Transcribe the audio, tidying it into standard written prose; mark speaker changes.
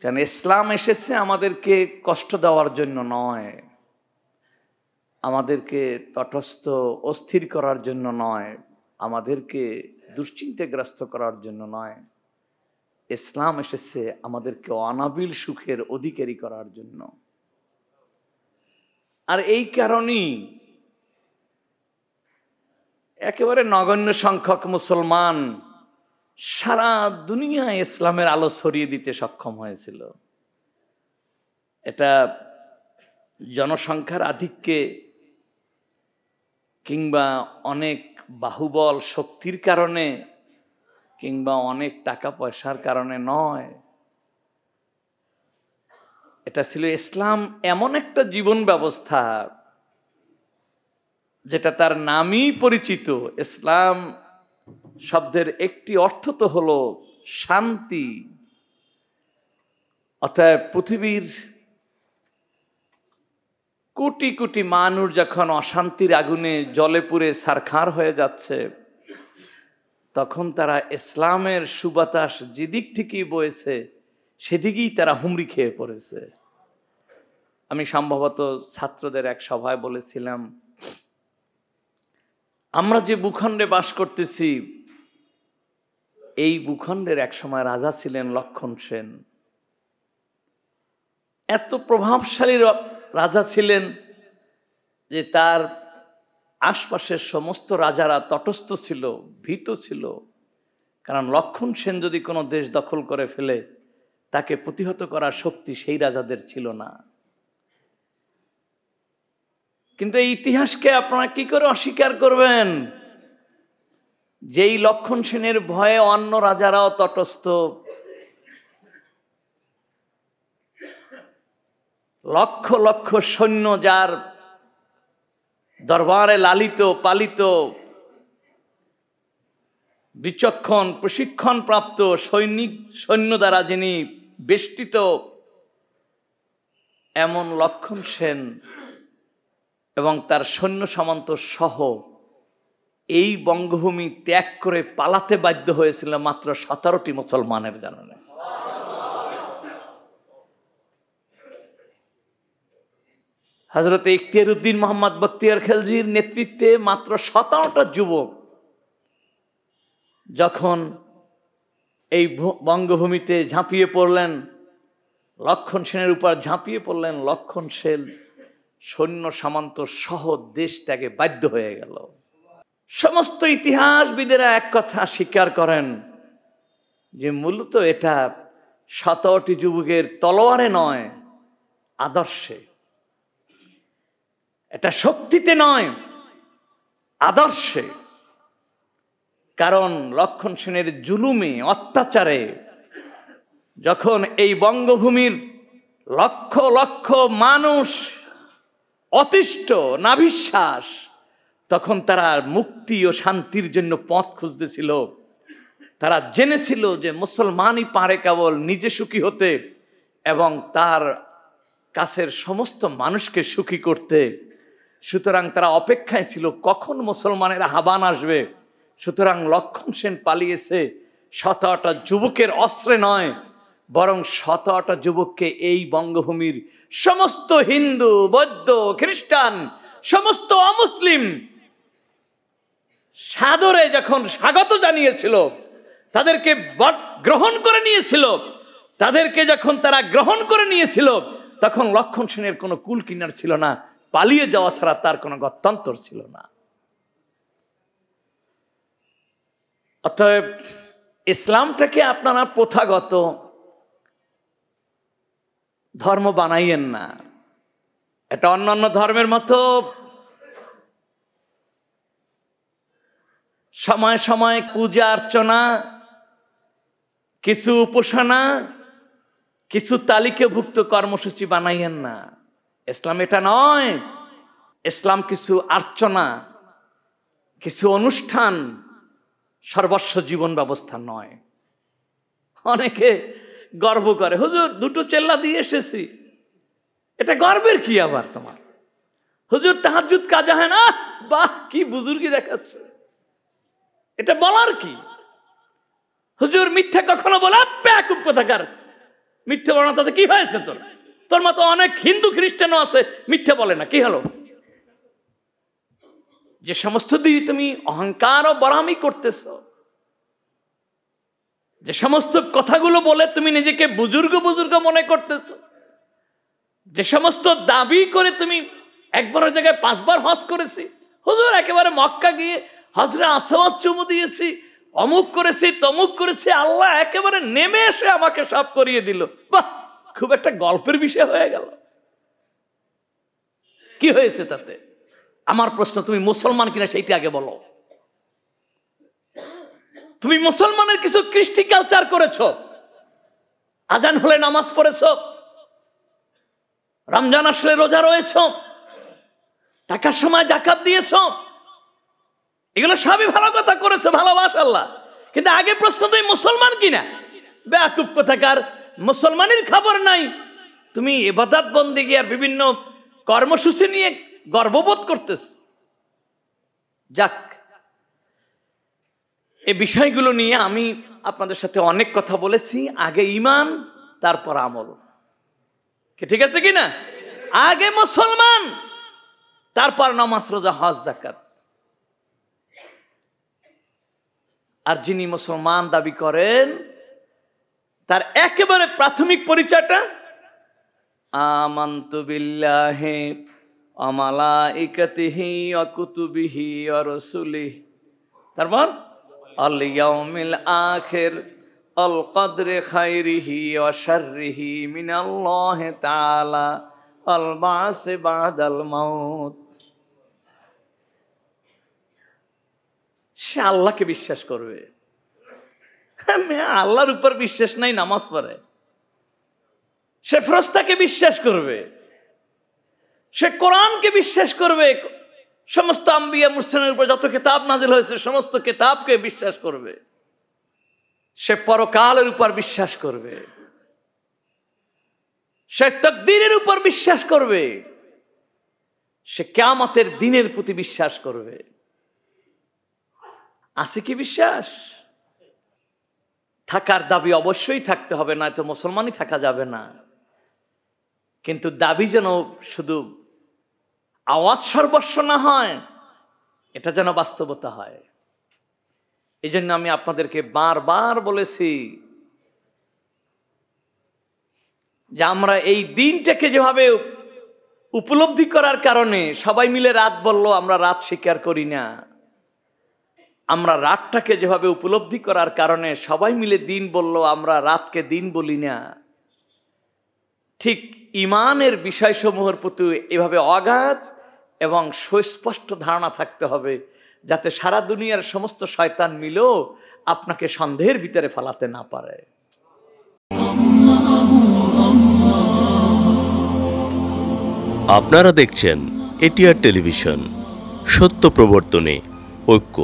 Speaker 1: কারণ ইসলাম এসেছে আমাদেরকে কষ্ট দেওয়ার জন্য নয়, আমাদেরকে তটস্থ অস্থির করার জন্য নয়, আমাদেরকে দুশ্চিন্তাগ্রস্ত করার জন্য নয়। ইসলাম এসেছে আমাদেরকে অনাবিল সুখের অধিকারী করার জন্য। আর এই কারণেই একেবারে নগণ্য সংখ্যক মুসলমান সারা দুনিয়ায় ইসলামের আলো ছড়িয়ে দিতে সক্ষম হয়েছিল। এটা জনসংখ্যার আধিক্যে কিংবা অনেক বাহুবল শক্তির কারণে কিংবা অনেক টাকা পয়সার কারণে নয়, এটা ছিল ইসলাম এমন একটা জীবন ব্যবস্থা যেটা তার নামই পরিচিত। ইসলাম শব্দের একটি অর্থ তো হলো শান্তি। অতএব পৃথিবীর কোটি কোটি মানুষ যখন অশান্তির আগুনে জ্বলে পুড়ে ছারখার হয়ে যাচ্ছে, তখন তারা ইসলামের সুবাতাস যেদিক থেকেই বয়েছে সেদিকেই তারা হুমড়ি খেয়ে পড়েছে। আমি সম্ভবত ছাত্রদের এক সভায় বলেছিলাম, আমরা যে ভূখণ্ডে বাস করতেছি এই ভূখণ্ডের এক সময় রাজা ছিলেন লক্ষণ সেন। এত প্রভাবশালী রাজা ছিলেন যে তার আশপাশের সমস্ত রাজারা তটস্থ ছিল, ভীত ছিল। কারণ লক্ষণ সেন যদি কোনো দেশ দখল করে ফেলে তাকে প্রতিহত করার শক্তি সেই রাজাদের ছিল না। কিন্তু এই ইতিহাসকে আপনারা কি করে অস্বীকার করবেন? যেই লক্ষণ সেনের ভয়ে অন্য রাজারাও তটস্থ, লক্ষ লক্ষ সৈন্য যার দরবারে লালিত পালিত, বিচক্ষণ প্রশিক্ষণ প্রাপ্ত সৈন্য দ্বারা যিনি বেষ্টিত, এমন লক্ষণ সেন এবং তার সৈন্য সামন্ত সহ এই বঙ্গভূমি ত্যাগ করে পালাতে বাধ্য হয়েছিল মাত্র 17টি মুসলমানের জানানে। হযরত ইখতিয়ার উদ্দিন মোহাম্মদ বখতিয়ার খিলজির নেতৃত্বে মাত্র 17টা যুবক যখন এই বঙ্গভূমিতে ঝাঁপিয়ে পড়লেন, লক্ষণ সেনের উপর ঝাঁপিয়ে পড়লেন, লক্ষণ সেন সৈন্য সামন্ত সহ দেশ ত্যাগে বাধ্য হয়ে গেল। সমস্ত ইতিহাসবিদেরা এক কথা স্বীকার করেন যে মূলত এটা 17টি যুবকের তলোয়ারে নয়, আদর্শে। এটা শক্তিতে নয়, আদর্শে। কারণ লক্ষণ সেনের জুলুমে, অত্যাচারে যখন এই বঙ্গভূমির লক্ষ লক্ষ মানুষ অতিষ্ঠ, নাভিশ্বাস, তখন তারা মুক্তি ও শান্তির জন্য পথ খুঁজতেছিল। তারা জেনেছিল যে মুসলমানই পারে কেবল নিজে সুখী হতে এবং তার কাছের সমস্ত মানুষকে সুখী করতে। সুতরাং তারা অপেক্ষায় ছিল কখন মুসলমানের আহ্বান আসবে। সুতরাং লক্ষণ সেন পালিয়েছে 17টা যুবকের অস্ত্রে নয়, বরং 17টা যুবককে এই বঙ্গভূমির সমস্ত হিন্দু, বৌদ্ধ, খ্রিস্টান, সমস্ত অমুসলিম সাদরে যখন স্বাগত জানিয়েছিল, তাদেরকে গ্রহণ করে নিয়েছিল, তাদেরকে যখন তারা গ্রহণ করে নিয়েছিল, তখন লক্ষণ সেনের কোনো কুল কিনার ছিল না, পালিয়ে যাওয়া ছাড়া তার কোনো গত্যন্তর ছিল না। অতএব ইসলামটাকে আপনারা প্রথাগত ধর্ম বানাইয়েন না। এটা অন্যান্য ধর্মের মতো সময় সময় পূজা অর্চনা, কিছু উপাসনা, কিছু তালিকাভুক্ত কর্মসূচি বানাইয়েন না। ইসলাম এটা নয়। ইসলাম কিছু অর্চনা, কিছু অনুষ্ঠান, সর্বস্ব জীবন ব্যবস্থা নয়। অনেকে গর্ব করে, হুজুর দুটো চেল্লা দিয়ে এসেছি। এটা গর্বের কি আবার তোমার? হুজুর তাহাজ্জুদ কাজা হয় না, বাহ কি বুজুর্গি দেখাচ্ছে, এটা বলার কি? হুজুর মিথ্যা কখনো বলা, বেয়াকুব কোথাকার। মিথ্যে বলে না, তাতে কি হয়েছে? তোর তোর মতো অনেক হিন্দু খ্রিস্টানও আছে মিথ্যে বলে না, কি হলো? যে সমস্ত দিয়ে তুমি অহংকার ও বড়ামি করতেছ, যে সমস্ত কথাগুলো বলে তুমি নিজেকে বুজুর্গ বুজুর্গ মনে করতেছ, যে সমস্ত দাবি করে তুমি একবারের জায়গায় 5 বার হজ করেছি, হুজুর একেবারে মক্কা গিয়ে হজরে আসওয়াদ চুমু দিয়েছি, অমুক করেছি তমুক করেছি, আল্লাহ একেবারে নেমে এসে আমাকে সব করিয়ে দিল। বাহ, খুব একটা গল্পের বিষয় হয়ে গেল। কি হয়েছে তাতে? আমার প্রশ্ন, তুমি মুসলমান কিনা সেইটা আগে বলো। তুমি মুসলমানের কিছু কৃষ্টি কালচার করেছ, আজান হলে নামাজ পড়েছ, রমজান আসলে রোজা রয়েছ, টাকার সময় যাকাত দিয়েছ, এগুলো সবই ভালো কথা করেছো, ভালোবাসা আল্লাহ। কিন্তু আগে প্রশ্ন, তুমি মুসলমান কিনা? বেয়াকুব কোথাকার, মুসলমানের খবর নাই, তুমি ইবাদত বন্দেগী আর বিভিন্ন কর্মসূচি নিয়ে গর্ববোধ করতেছ। যাক, এই বিষয়গুলো নিয়ে আমি আপনাদের সাথে অনেক কথা বলেছি। আগে ঈমান, তারপর আমল, ঠিক আছে কিনা? আগে মুসলমান, তারপর নামাজ রোজা হজ যাকাত। আর যিনি মুসলমান দাবি করেন তার একেবারে প্রাথমিক পরিচয়টা আমানতু বিল্লাহি ওয়া মালাইকাতিহি ওয়া কুতুবিহি ওয়া রাসূলিহি, তারপর আল ইয়াউমিল আখির আল কদরি খাইরিহি ওয়া শাররিহি মিনাল্লাহি তাআলা আল বা'স বা'দাল মাউত। সে আল্লাহকে বিশ্বাস করবে। আল্লাহর উপর বিশ্বাস নাই, নামাজ পড়ে। সে ফেরেশতাকে বিশ্বাস করবে, সে কোরআনকে বিশ্বাস করবে, সমস্ত আম্বিয়া মুরসালিনের উপর যত কিতাব নাজিল হয়েছে সমস্ত কিতাবকে বিশ্বাস করবে, সে পরকালের উপর বিশ্বাস করবে, সে তাকদীরের উপর বিশ্বাস করবে, সে কিয়ামতের দিনের প্রতি বিশ্বাস করবে। আছে কি বিশ্বাস? থাকার দাবি অবশ্যই থাকতে হবে, না তো মুসলমানই থাকা যাবে না। কিন্তু দাবি যেন শুধু আওয়াজ সর্বস্ব না হয়, এটা যেন বাস্তবতা হয়। এই জন্য আমি আপনাদেরকে বারবার বলেছি যে আমরা এই দিনটাকে যেভাবে উপলব্ধি করার কারণে সবাই মিলে রাত বলল, আমরা রাত স্বীকার করি না। আমরা রাতটাকে যেভাবে উপলব্ধি করার কারণে সবাই মিলে দিন বলল, আমরা রাতকে দিন বলি না। ঠিক ঈমানের বিষয়সমূহের প্রতি এভাবে অগাধ এবং সুস্পষ্ট ধারণা থাকতে হবে, যাতে সারা দুনিয়ার সমস্ত শয়তান মিলেও আপনাকে সন্দেহের ভিতরে ফেলাতে না পারে।
Speaker 2: আপনারা দেখছেন এটিআর টেলিভিশন, সত্য প্রবর্তনে ঐক্য।